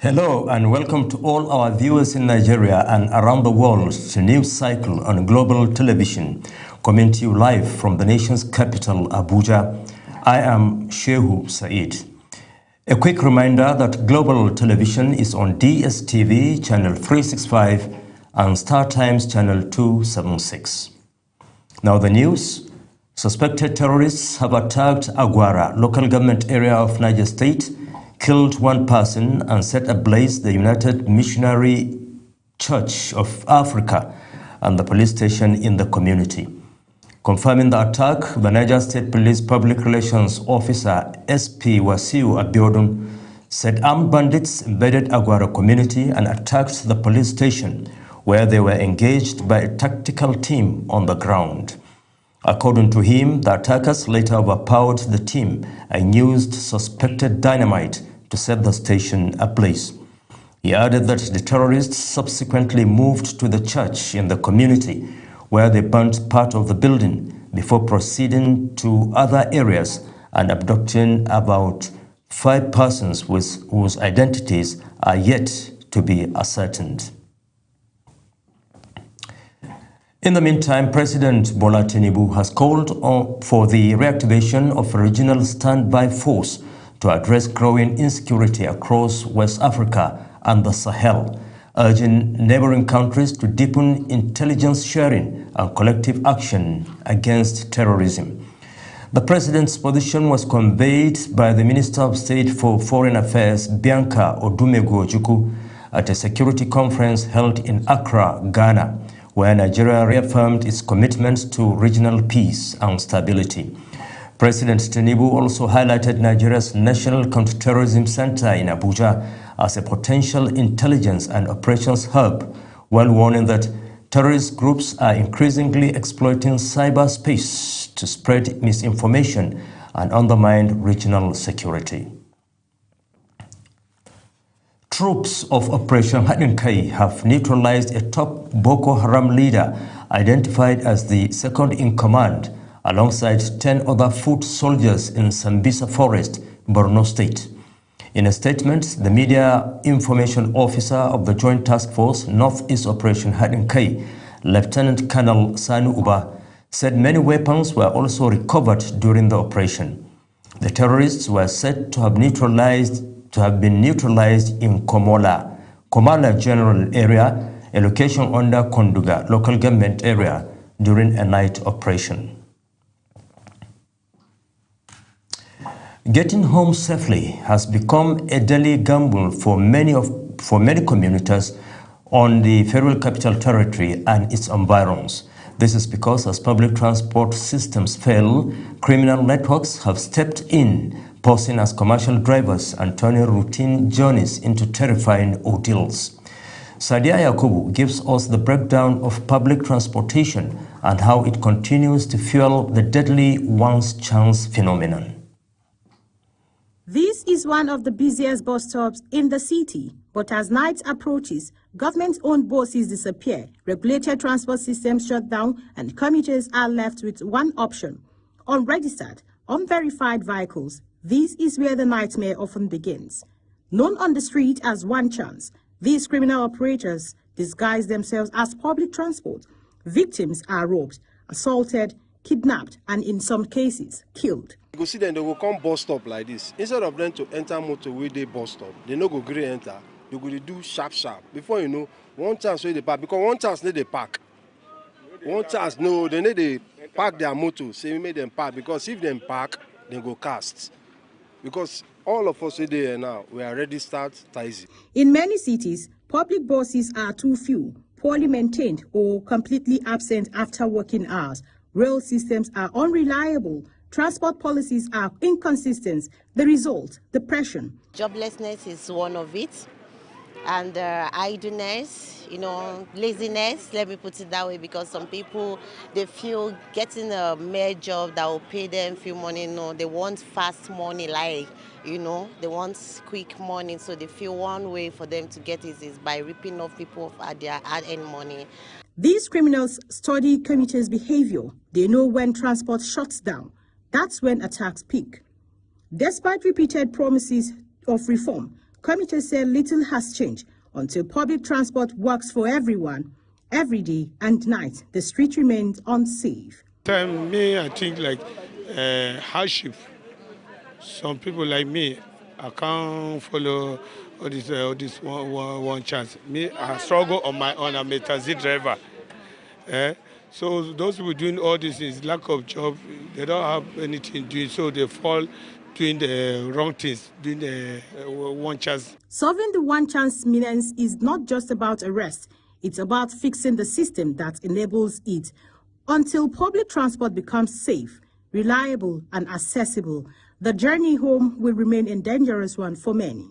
Hello and welcome to all our viewers in Nigeria and around the world to News Cycle on Global Television, coming to you live from the nation's capital, Abuja. I am Shehu Said. A quick reminder that Global Television is on DSTV channel 365 and StarTimes channel 276. Now the news. Suspected terrorists have attacked Aguara, local government area of Niger State, killed one person and set ablaze the United Missionary Church of Africa and the police station in the community. Confirming the attack, the Niger State Police Public Relations Officer SP Wasiu Abiodun said armed bandits invaded Aguara community and attacked the police station, where they were engaged by a tactical team on the ground. According to him, the attackers later overpowered the team and used suspected dynamite to set the station ablaze. He added that the terrorists subsequently moved to the church in the community, where they burnt part of the building before proceeding to other areas and abducting about 5 persons whose identities are yet to be ascertained. In the meantime, President Bola Tinubu has called for the reactivation of a regional standby force to address growing insecurity across West Africa and the Sahel, urging neighboring countries to deepen intelligence sharing and collective action against terrorism. The president's position was conveyed by the Minister of State for Foreign Affairs, Bianca Odumegu Ojukwu, at a security conference held in Accra, Ghana, where Nigeria reaffirmed its commitment to regional peace and stability. President Tinubu also highlighted Nigeria's National Counterterrorism Center in Abuja as a potential intelligence and operations hub, while warning that terrorist groups are increasingly exploiting cyberspace to spread misinformation and undermine regional security. Troops of Operation Haɗin Kai have neutralized a top Boko Haram leader identified as the second in command, alongside 10 other foot soldiers in Sambisa Forest, Borno State. In a statement, the media information officer of the Joint Task Force Northeast Operation Haɗin Kai, Lieutenant Colonel Sani Uba, said many weapons were also recovered during the operation. The terrorists were said to have been neutralized in Komala General Area, a location under Konduga local government area, during a night operation. Getting home safely has become a daily gamble for many commuters on the Federal Capital Territory and its environs. This is because as public transport systems fail, criminal networks have stepped in, posing as commercial drivers and turning routine journeys into terrifying ordeals. Sadia Yakubu gives us the breakdown of public transportation and how it continues to fuel the deadly once chance phenomenon. This is one of the busiest bus stops in the city, but as night approaches, government-owned buses disappear, regulated transport systems shut down, and commuters are left with one option: unregistered, unverified vehicles. This is where the nightmare often begins. Known on the street as One Chance, these criminal operators disguise themselves as public transport. Victims are robbed, assaulted, kidnapped, and in some cases, killed. You go see them, they will come bus stop like this. Instead of them to enter motorway, they bus stop. They no go gree enter. They go do sharp. Before you know, One Chance where they park. Because One Chance need they park. One Chance, no, they need they park their motor. Say we make them park. Because if they park, they go cast. Because all of us there now, we are registered taxi. In many cities, public buses are too few, poorly maintained, or completely absent after working hours. Rail systems are unreliable. Transport policies are inconsistent. The result, depression. Joblessness is one of it. And idleness, laziness, let me put it that way, because some people, they feel getting a mere job that will pay them few money, they want fast money, they want quick money, so they feel one way for them to get it is by ripping off people at their hard-earned money. These criminals study commuters' behavior. They know when transport shuts down. That's when attacks peak. Despite repeated promises of reform, Committee say little has changed until public transport works for everyone. Every day and night, the street remains unsafe. I think like hardship. Some people like me, I can't follow all this one chance. Me, I struggle on my own. I'm a taxi driver. So those people doing all this is lack of job. They don't have anything doing, so they fall doing the wrong things, doing the one chance. Solving the one chance menace is not just about arrest. It's about fixing the system that enables it. Until public transport becomes safe, reliable and accessible, the journey home will remain a dangerous one for many.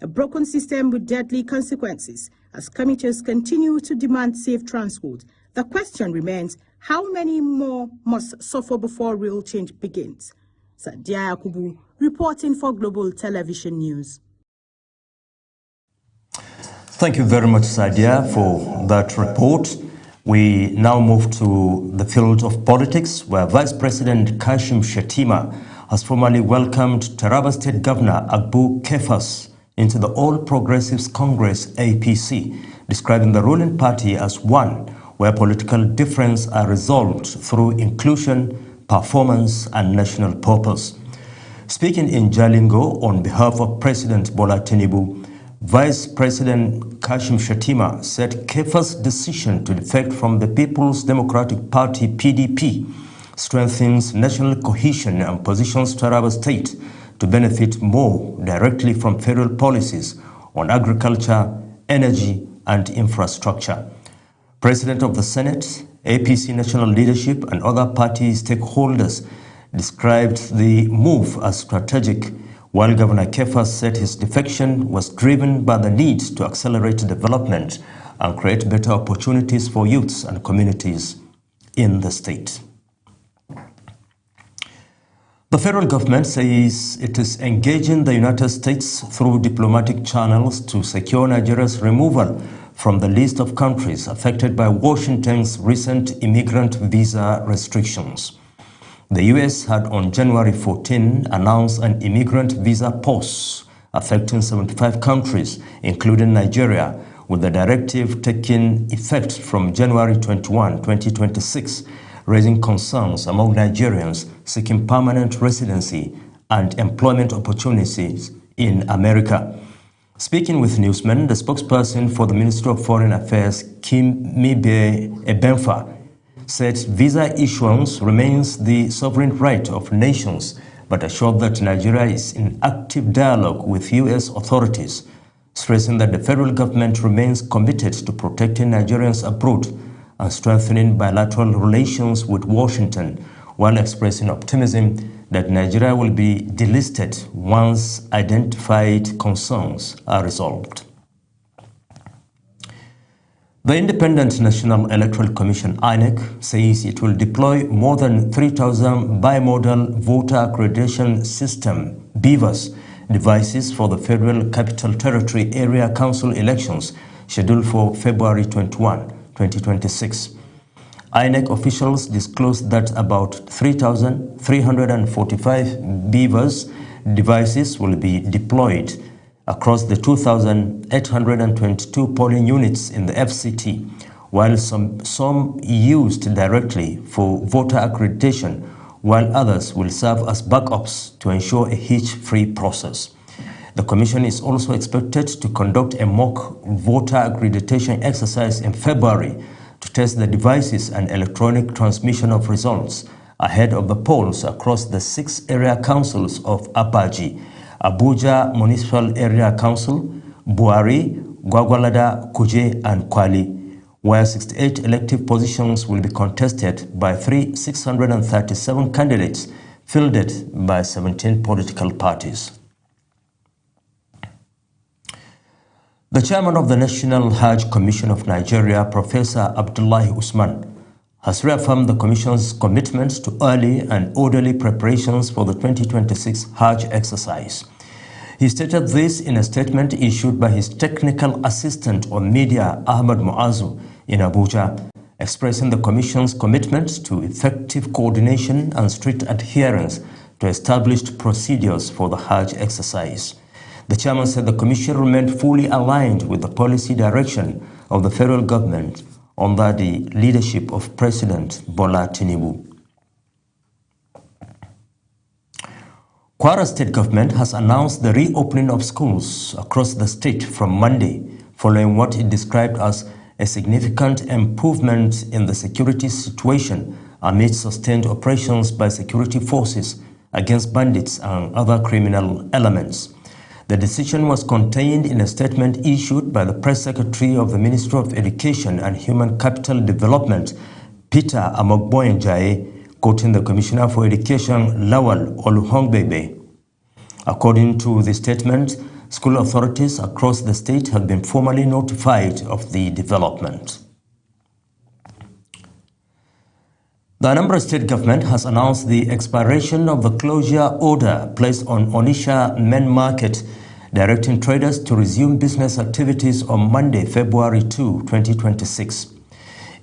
A broken system with deadly consequences as commuters continue to demand safe transport. The question remains, how many more must suffer before real change begins? Sadia Yakubu, reporting for Global Television News. Thank you very much, Sadia, for that report. We now move to the field of politics, where Vice President Kashim Shettima has formally welcomed Taraba State Governor Agbu Kefas into the All Progressives Congress APC, describing the ruling party as one where political differences are resolved through inclusion, performance, and national purpose. Speaking in Jalingo on behalf of President Bola Tinubu, Vice President Kashim Shettima said Kefas' decision to defect from the People's Democratic Party (PDP) strengthens national cohesion and positions Taraba State to benefit more directly from federal policies on agriculture, energy, and infrastructure. President of the Senate, APC national leadership, and other party stakeholders described the move as strategic, while Governor Kefas said his defection was driven by the need to accelerate development and create better opportunities for youths and communities in the state. The federal government says it is engaging the United States through diplomatic channels to secure Nigeria's removal from the list of countries affected by Washington's recent immigrant visa restrictions. The U.S. had on January 14 announced an immigrant visa pause affecting 75 countries, including Nigeria, with the directive taking effect from January 21, 2026, raising concerns among Nigerians seeking permanent residency and employment opportunities in America. Speaking with newsmen, the spokesperson for the Ministry of Foreign Affairs, Kimibe Ebenfa, said visa issuance remains the sovereign right of nations, but assured that Nigeria is in active dialogue with U.S. authorities, stressing that the federal government remains committed to protecting Nigerians abroad and strengthening bilateral relations with Washington, while expressing optimism that Nigeria will be delisted once identified concerns are resolved. The Independent National Electoral Commission, INEC, says it will deploy more than 3,000 bimodal voter accreditation system (BVAS) devices for the Federal Capital Territory Area Council elections scheduled for February 21, 2026. INEC officials disclosed that about 3,345 BVAS devices will be deployed across the 2,822 polling units in the FCT, while some used directly for voter accreditation, while others will serve as backups to ensure a hitch-free process. The Commission is also expected to conduct a mock voter accreditation exercise in February to test the devices and electronic transmission of results ahead of the polls across the 6 area councils of Abaji, Abuja Municipal Area Council, Buari, Gwagwalada, Kuje, and Kwali, where 68 elective positions will be contested by 637 candidates fielded by 17 political parties. The chairman of the National Hajj Commission of Nigeria, Professor Abdullahi Usman, has reaffirmed the Commission's commitment to early and orderly preparations for the 2026 Hajj exercise. He stated this in a statement issued by his technical assistant on media, Ahmad Muazu, in Abuja, expressing the Commission's commitment to effective coordination and strict adherence to established procedures for the Hajj exercise. The chairman said the commission remained fully aligned with the policy direction of the federal government under the leadership of President Bola Tinubu. Kwara State government has announced the reopening of schools across the state from Monday, following what it described as a significant improvement in the security situation amid sustained operations by security forces against bandits and other criminal elements. The decision was contained in a statement issued by the press secretary of the Ministry of Education and Human Capital Development, Peter Amogboenjae, quoting the Commissioner for Education, Lawal Oluhongbebe. According to the statement, school authorities across the state have been formally notified of the development. The Anambra State government has announced the expiration of the closure order placed on Onitsha Main Market, directing traders to resume business activities on Monday, February 2, 2026.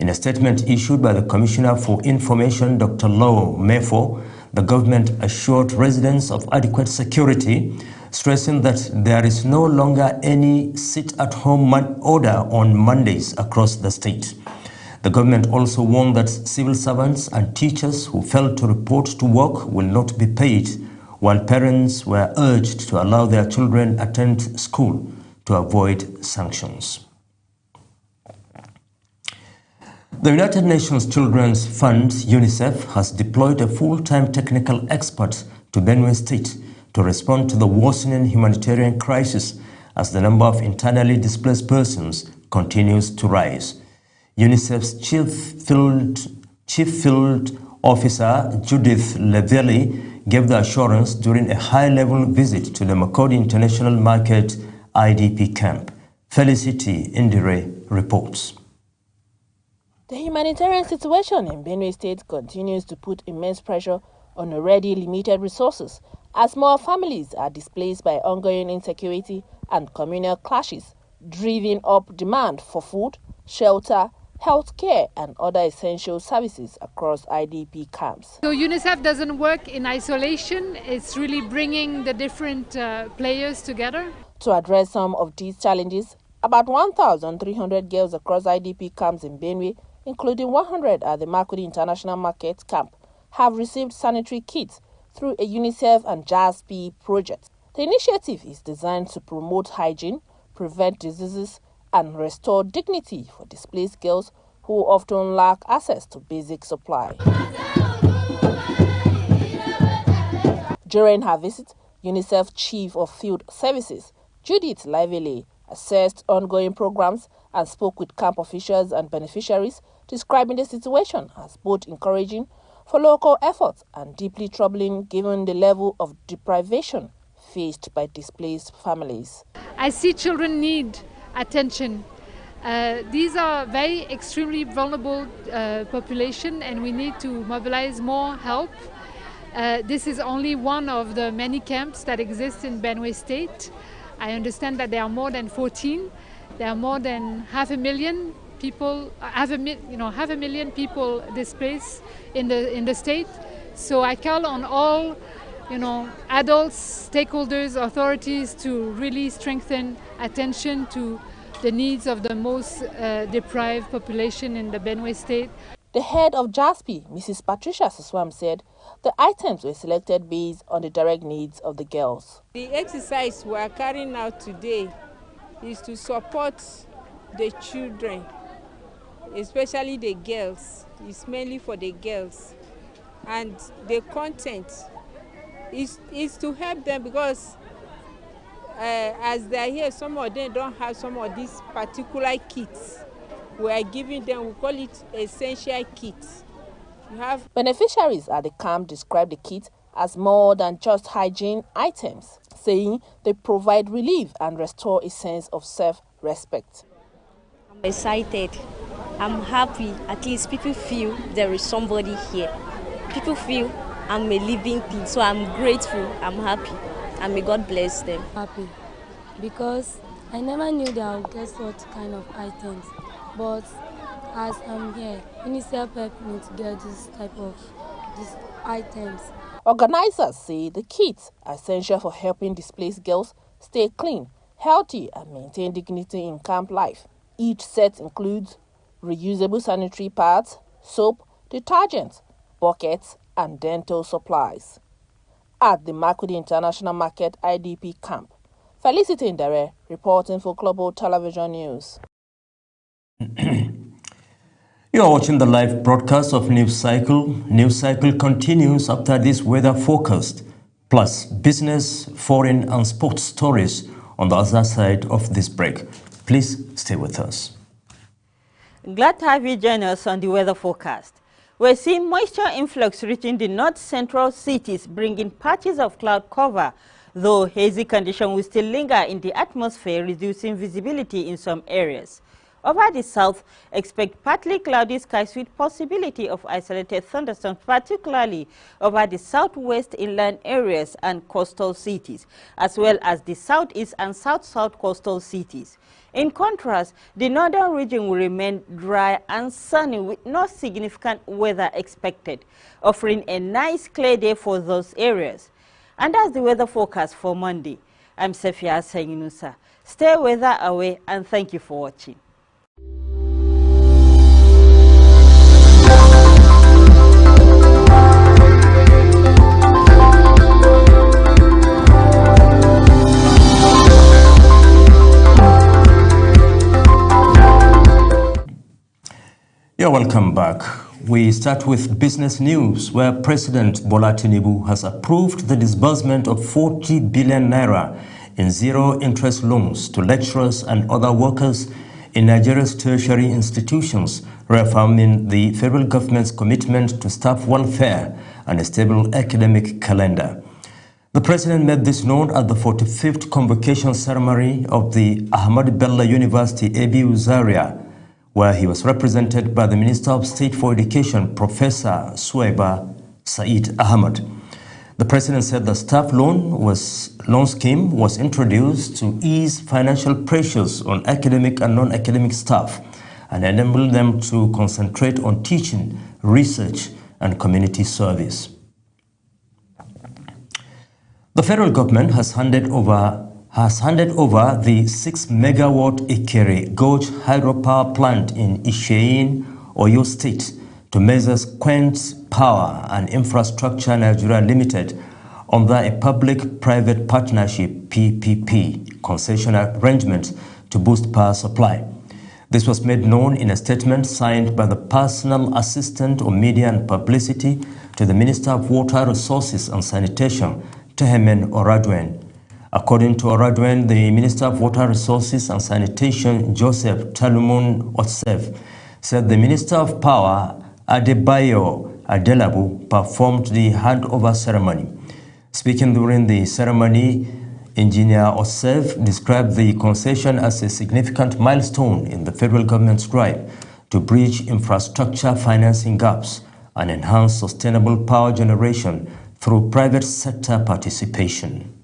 In a statement issued by the Commissioner for Information, Dr. Law Mefo, the government assured residents of adequate security, stressing that there is no longer any sit-at-home order on Mondays across the state. The government also warned that civil servants and teachers who failed to report to work will not be paid, while parents were urged to allow their children attend school to avoid sanctions. The United Nations Children's Fund, UNICEF, has deployed a full-time technical expert to Benue State to respond to the worsening humanitarian crisis as the number of internally displaced persons continues to rise. UNICEF's Chief Field Officer, Judith Levelli, gave the assurance during a high-level visit to the Makurdi International Market IDP camp. Felicity Indire reports. The humanitarian situation in Benue State continues to put immense pressure on already limited resources as more families are displaced by ongoing insecurity and communal clashes, driving up demand for food, shelter, healthcare and other essential services across IDP camps. So UNICEF doesn't work in isolation. It's really bringing the different players together. To address some of these challenges, about 1,300 girls across IDP camps in Benue, including 100 at the Makurdi International Market camp, have received sanitary kits through a UNICEF and JASP project. The initiative is designed to promote hygiene, prevent diseases, and restore dignity for displaced girls who often lack access to basic supply. During her visit, UNICEF Chief of Field Services, Judith Lively, assessed ongoing programs and spoke with camp officials and beneficiaries, describing the situation as both encouraging for local efforts and deeply troubling given the level of deprivation faced by displaced families. I see children need attention. These are very extremely vulnerable population and we need to mobilize more help. This is only one of the many camps that exist in Benue State. I understand that there are more than 14. There are more than 500,000 people, half a million people displaced in the state. So I call on all, adults, stakeholders, authorities to really strengthen attention to the needs of the most deprived population in the Benue State. The head of JASP, Mrs. Patricia Siswam, said the items were selected based on the direct needs of the girls. The exercise we are carrying out today is to support the children, especially the girls. It's mainly for the girls. And the content is to help them because as they are here, some of them don't have some of these particular kits. We are giving them, we call it essential kits. Beneficiaries at the camp describe the kit as more than just hygiene items, saying they provide relief and restore a sense of self-respect. I'm excited. I'm happy. At least people feel there is somebody here. People feel I'm a living thing, so I'm grateful. I'm happy. And may God bless them. Happy because I never knew that I would get such kind of items. But as I'm here, UNICEF helped me to get this type of items. Organizers say the kits are essential for helping displaced girls stay clean, healthy, and maintain dignity in camp life. Each set includes reusable sanitary pads, soap, detergents, buckets, and dental supplies. At the Makurdi International Market IDP camp, Felicity Ndere reporting for Global Television News. You are watching the live broadcast of News Cycle. News Cycle continues after this weather forecast, plus business, foreign and sports stories on the other side of this break. Please stay with us. Glad to have you join us on the weather forecast. We're seeing moisture influx reaching the north-central cities, bringing patches of cloud cover, though hazy condition will still linger in the atmosphere, reducing visibility in some areas. Over the south, expect partly cloudy skies with possibility of isolated thunderstorms, particularly over the southwest inland areas and coastal cities, as well as the southeast and south-south coastal cities. In contrast, the northern region will remain dry and sunny with no significant weather expected, offering a nice clear day for those areas. And that's the weather forecast for Monday. I'm Sefia Senginusa. Stay weather away and thank you for watching. You're welcome back. We start with business news, where President Bola Tinubu has approved the disbursement of 40 billion naira in zero-interest loans to lecturers and other workers in Nigeria's tertiary institutions, reaffirming the federal government's commitment to staff welfare and a stable academic calendar. The president made this known at the 45th convocation ceremony of the Ahmadu Bello University, ABU Zaria, where he was represented by the Minister of State for Education, Professor Suwaiba Said Ahmad. The president said the staff loan scheme was introduced to ease financial pressures on academic and non-academic staff and enable them to concentrate on teaching, research, and community service. The federal government has handed over the 6-megawatt Ikere Gorge hydropower plant in Isheyin, Oyo State, to Measures Quent Power and Infrastructure Nigeria Limited under a public-private partnership (PPP) concession arrangement to boost power supply. This was made known in a statement signed by the personal assistant of media and publicity to the Minister of Water Resources and Sanitation, Tehemen Oradwen. According to Oradwen, the Minister of Water Resources and Sanitation, Joseph Talumun Otsev, said the Minister of Power, Adebayo Adelabu, performed the handover ceremony. Speaking during the ceremony, Engineer Otsev described the concession as a significant milestone in the federal government's drive to bridge infrastructure financing gaps and enhance sustainable power generation through private sector participation.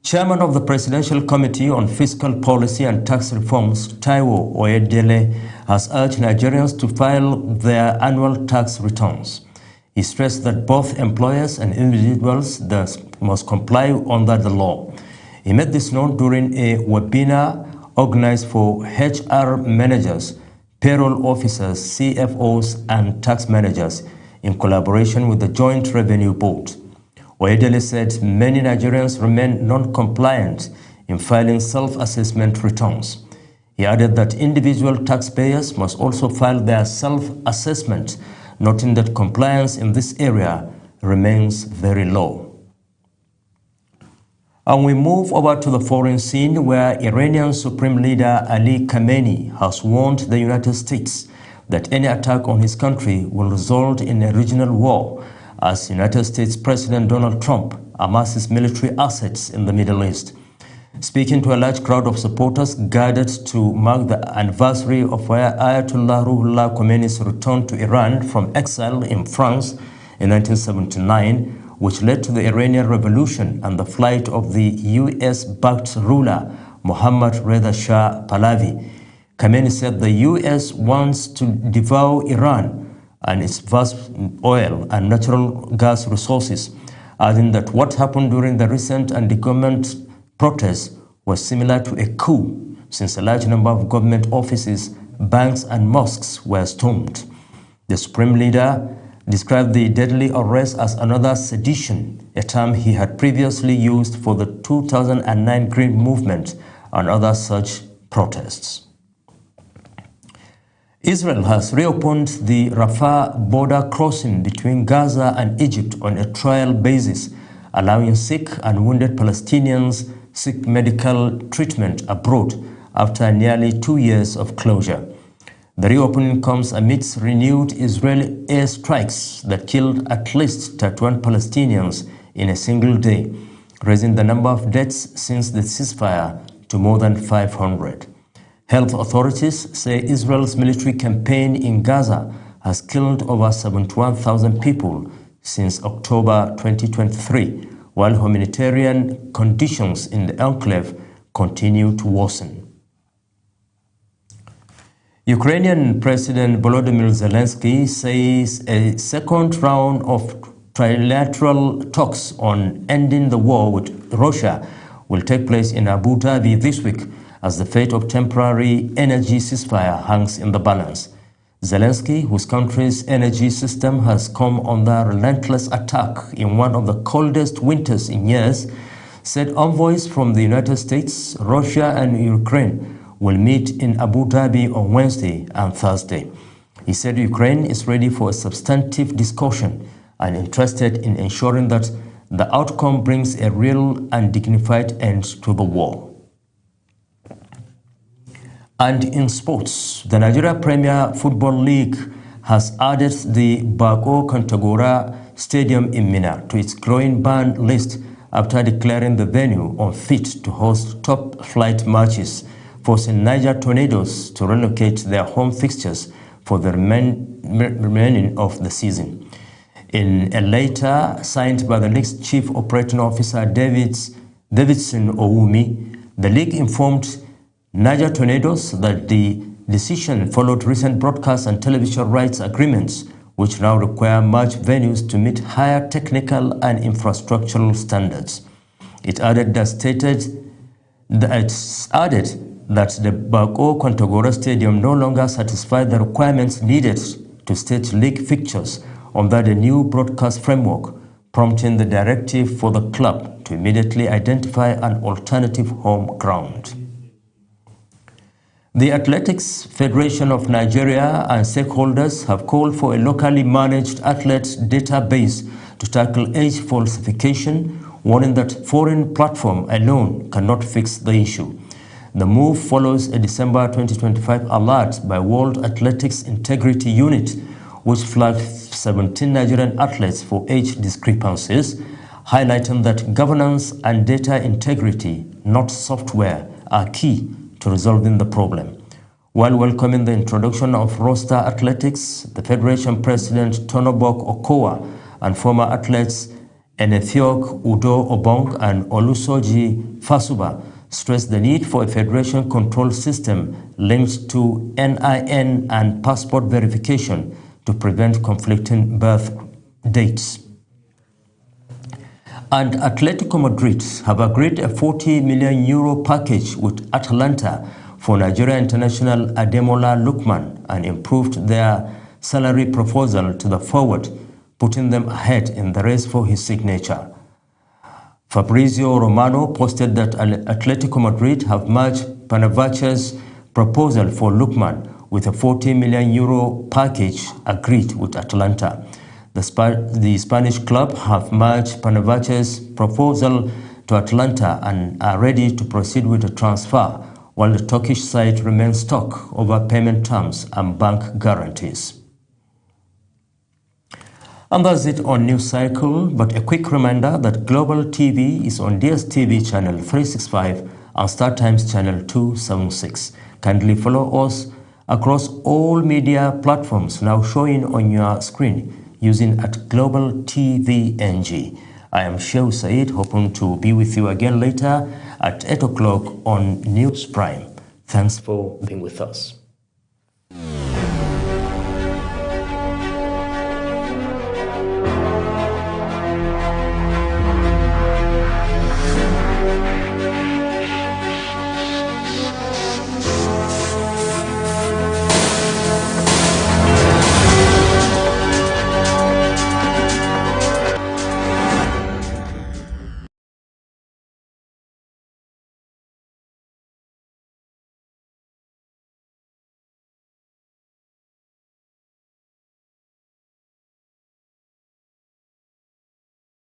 Chairman of the Presidential Committee on Fiscal Policy and Tax Reforms, Taiwo Oyedele, has urged Nigerians to file their annual tax returns. He stressed that both employers and individuals must comply under the law. He made this known during a webinar organized for HR managers, payroll officers, CFOs, and tax managers in collaboration with the Joint Revenue Board. Oyedele said many Nigerians remain non-compliant in filing self-assessment returns. He added that individual taxpayers must also file their self-assessment, noting that compliance in this area remains very low. And we move over to the foreign scene, where Iranian Supreme Leader Ali Khamenei has warned the United States that any attack on his country will result in a regional war, as United States President Donald Trump amasses military assets in the Middle East. Speaking to a large crowd of supporters gathered to mark the anniversary of Ayatollah Ruhollah Khomeini's return to Iran from exile in France in 1979, which led to the Iranian Revolution and the flight of the US-backed ruler Mohammad Reza Shah Pahlavi, Khamenei said the US wants to devour Iran and its vast oil and natural gas resources, adding that what happened during the recent anti-government protests was similar to a coup, since a large number of government offices, banks and mosques were stormed. The supreme leader described the deadly arrest as another sedition, a term he had previously used for the 2009 Green Movement and other such protests. Israel has reopened the Rafah border crossing between Gaza and Egypt on a trial basis, allowing sick and wounded Palestinians seek medical treatment abroad after nearly 2 years of closure. The reopening comes amidst renewed Israeli airstrikes that killed at least 31 Palestinians in a single day, raising the number of deaths since the ceasefire to more than 500. Health authorities say Israel's military campaign in Gaza has killed over 71,000 people since October 2023, while humanitarian conditions in the enclave continue to worsen. Ukrainian President Volodymyr Zelensky says a second round of trilateral talks on ending the war with Russia will take place in Abu Dhabi this week, as the fate of temporary energy ceasefire hangs in the balance. Zelensky, whose country's energy system has come under relentless attack in one of the coldest winters in years, said envoys from the United States, Russia and Ukraine will meet in Abu Dhabi on Wednesday and Thursday. He said Ukraine is ready for a substantive discussion and interested in ensuring that the outcome brings a real and dignified end to the war. And in sports, the Nigeria Premier Football League has added the Bako Kontagora Stadium in Minna to its growing ban list after declaring the venue unfit to host top-flight matches, forcing Niger Tornadoes to relocate their home fixtures for the remaining of the season. In a letter signed by the league's chief operating officer Davidson Owumi, the league informed Niger Tornadoes that the decision followed recent broadcast and television rights agreements, which now require match venues to meet higher technical and infrastructural standards. It added that the Bako Kontagora Stadium no longer satisfied the requirements needed to stage league fixtures under the new broadcast framework, prompting the directive for the club to immediately identify an alternative home ground. The Athletics Federation of Nigeria and stakeholders have called for a locally managed athlete database to tackle age falsification, warning that foreign platform alone cannot fix the issue. The move follows a December 2025 alert by World Athletics Integrity Unit, which flagged 17 Nigerian athletes for age discrepancies, highlighting that governance and data integrity, not software, are key to resolving the problem. While welcoming the introduction of roster athletics, the Federation President Tonobok Okowa and former athletes Enethiok Udo Obong and Olusoji Fasuba stressed the need for a federation control system linked to NIN and passport verification to prevent conflicting birth dates. And Atletico Madrid have agreed a €40 million package with Atalanta for Nigeria international Ademola Lookman and improved their salary proposal to the forward, putting them ahead in the race for his signature. Fabrizio Romano posted that Atletico Madrid have matched Fenerbahce's proposal for Lookman with a €40 million package agreed with Atalanta. The Spanish club have matched Fenerbahce's proposal to Atalanta and are ready to proceed with the transfer, while the Turkish side remains stuck over payment terms and bank guarantees. And that's it on News Cycle, but a quick reminder that Global TV is on DSTV channel 365 and StarTimes channel 276. Kindly follow us across all media platforms now showing on your screen using @Global TV NG. I am Shehu Said, hoping to be with you again later at 8 o'clock on News Prime. Thanks for being with us.